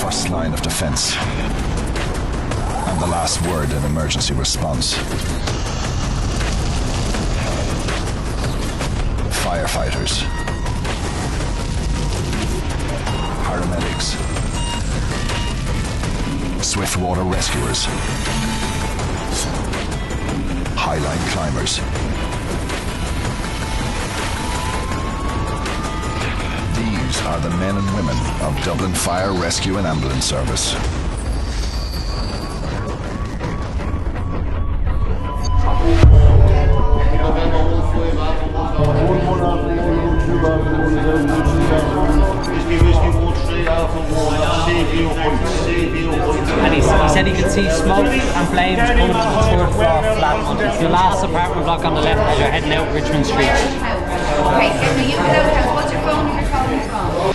first line of defense and the last word in emergency response. Firefighters, paramedics, swift water rescuers, highline climbers. These are the men and women of Dublin Fire Rescue and Ambulance Service. And he said he could see smoke and flames coming from the third floor flat. It's the last apartment block on the left as you're heading out Richmond Street. Okay, so you can outhouse. What's your phone number? Phone your phone.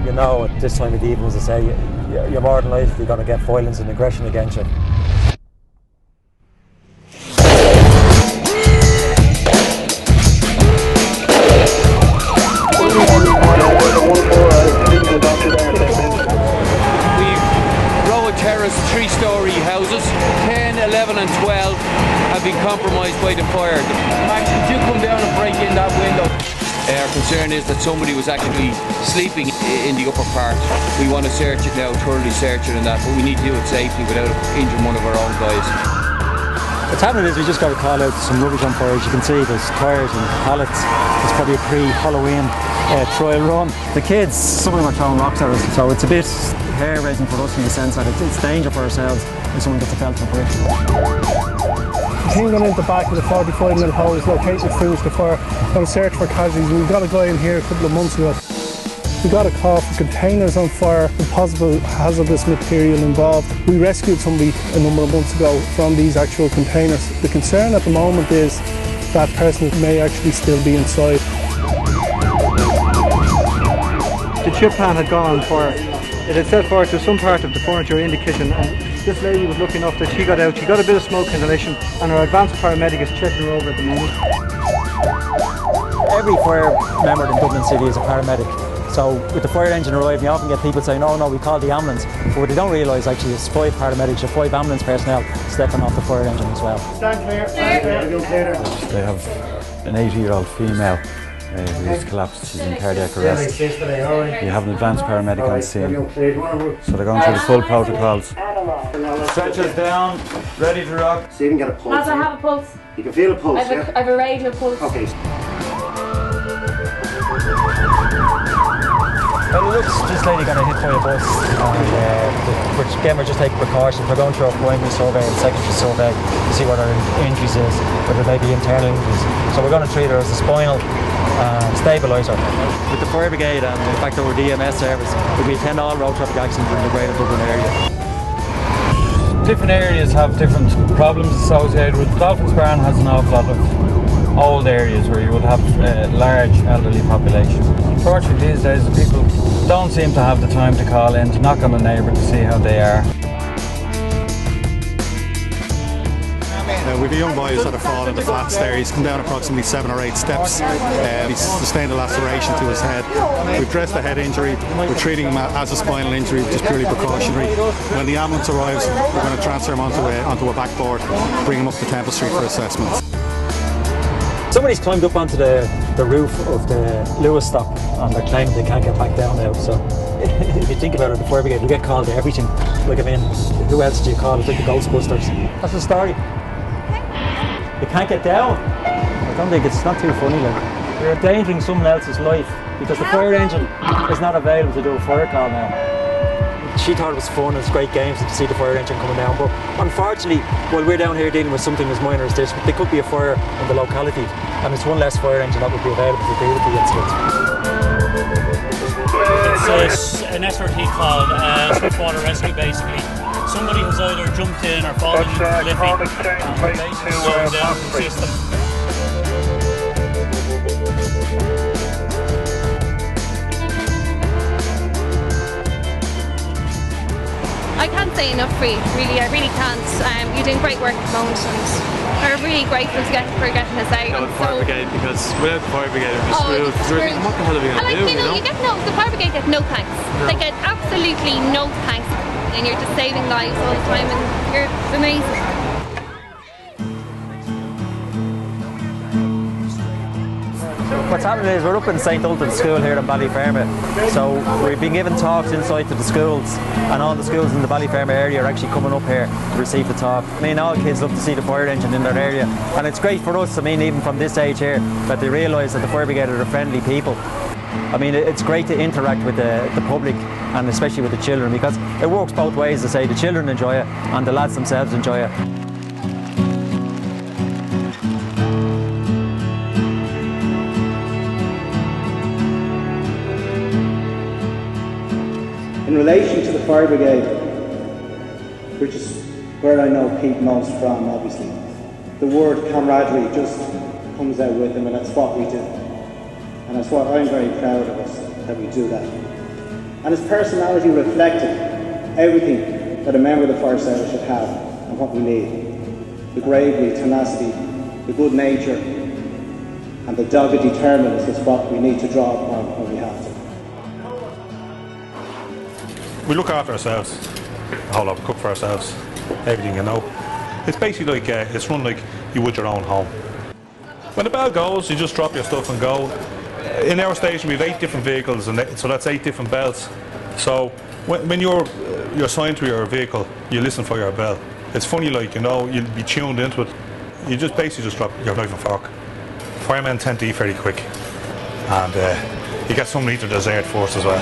You know, at this time of the evening, as I say, you're more than likely going to get violence and aggression against you. Terrace, 3-storey houses, 10, 11 and 12 have been compromised by the fire. Max, could you come down and break in that window? Our concern is that somebody was actually sleeping in the upper part. We want to search it now, thoroughly search it and that, but we need to do it safely without injuring one of our own guys. What's happening is we just got a call out to some rubbish on fire. As you can see, there's tyres and pallets. It's probably a pre-Halloween trial run. The kids, some of them are throwing rocks at us, so it's a bit hair-raising for us in the sense that it's danger for ourselves if someone gets a felt for it. The team going into the back of the 45mm hole is located through the fire, going to search for casualties. We got a guy in here a couple of months ago. We got a call for containers on fire and possible hazardous material involved. We rescued somebody a number of months ago from these actual containers. The concern at the moment is that person may actually still be inside. The chip pan had gone on fire. It had set fire to some part of the furniture in the kitchen, and this lady was lucky enough that she got out. She got a bit of smoke inhalation, and our advanced paramedic is checking her over at the moment. Every fire member in Dublin City is a paramedic. So with the fire engine arriving, you often get people saying, oh no, we called the ambulance. But what they don't realise actually is 5 paramedics or 5 ambulance personnel stepping off the fire engine as well. Stand clear, stand clear. They have an 80-year-old female who has collapsed. She's in cardiac arrest. You have an advanced paramedic on scene. So they're going through the full protocols. Stretchers down, ready to rock. So you can get a pulse. Lads, I have a pulse. You can feel a pulse, I have a radio pulse. Okay. Well, it looks this lady got hit by a bus, and again we're just taking precautions. We're going through a primary survey and secondary survey to see what her injuries is, whether they be internal injuries. So we're going to treat her as a spinal stabiliser. With the fire brigade and in fact our DMS service, we attend all road traffic accidents in the greater Dublin area. Different areas have different problems associated with. Dolphins Barn has an awful lot of old areas where you would have a large elderly population. Unfortunately these days people don't seem to have the time to call in to knock on a neighbour to see how they are. We've a young boy who's had a fall in the flats there. He's come down approximately 7 or 8 steps. He's sustained a laceration to his head. We've dressed the head injury. We're treating him as a spinal injury, which is purely precautionary. When the ambulance arrives, we're going to transfer him onto a backboard, bring him up to Temple Street for assessment. Somebody's climbed up onto the roof of the Lewis stop and they're claiming they can't get back down now. So if you think about it, the fire brigade, we get called to everything. Like, I mean, who else do you call? It's like the Ghostbusters. That's the story. You can't get down. I don't think it's not too funny. Like, you're endangering someone else's life because the fire engine is not available to do a fire call now. She thought it was fun, it was great games to see the fire engine coming down, but unfortunately, while we're down here dealing with something as minor as this, there could be a fire in the locality, and it's one less fire engine that would be available to deal with the incident. It's an SRT call, swiftwater rescue basically. Somebody has either jumped in or fallen into the liffey, and we're basically going down to assist them. I can't say enough for you, really, I really can't. You're doing great work at the moment, and we're really grateful for getting us out. The fire brigade, because without the fire brigade we'd be screwed. What the hell are we going to do? You get the fire brigade get no thanks. No. They get absolutely no thanks, and you're just saving lives all the time, and you're amazing. What's happening is we're up in St Ultan School here in Ballyferma. So we've been given talks inside to the schools, and all the schools in the Ballyferma area are actually coming up here to receive the talk. I mean, all kids love to see the fire engine in their area, and it's great for us, I mean, even from this age here, that they realise that the fire brigade are friendly people. I mean, it's great to interact with the public, and especially with the children, because it works both ways. To say the children enjoy it and the lads themselves enjoy it. In relation to the fire brigade, which is where I know Pete most from, obviously, the word camaraderie just comes out with them, and that's what we do. And that's what I'm very proud of us, that we do that. And his personality reflected everything that a member of the fire service should have and what we need. The bravery, tenacity, the good nature, and the dogged determination is what we need to draw upon when we have to. We look after ourselves, a whole lot, we cook for ourselves, everything, you know. It's basically like, it's run like you would your own home. When the bell goes, you just drop your stuff and go. In our station we have 8 different vehicles, and so that's 8 different bells. So when you're assigned to your vehicle, you listen for your bell. It's funny, like, you know, you'll be tuned into it. You just basically just drop your knife and fork. Firemen tend to eat very quick, and you get some to eat their dessert first as well.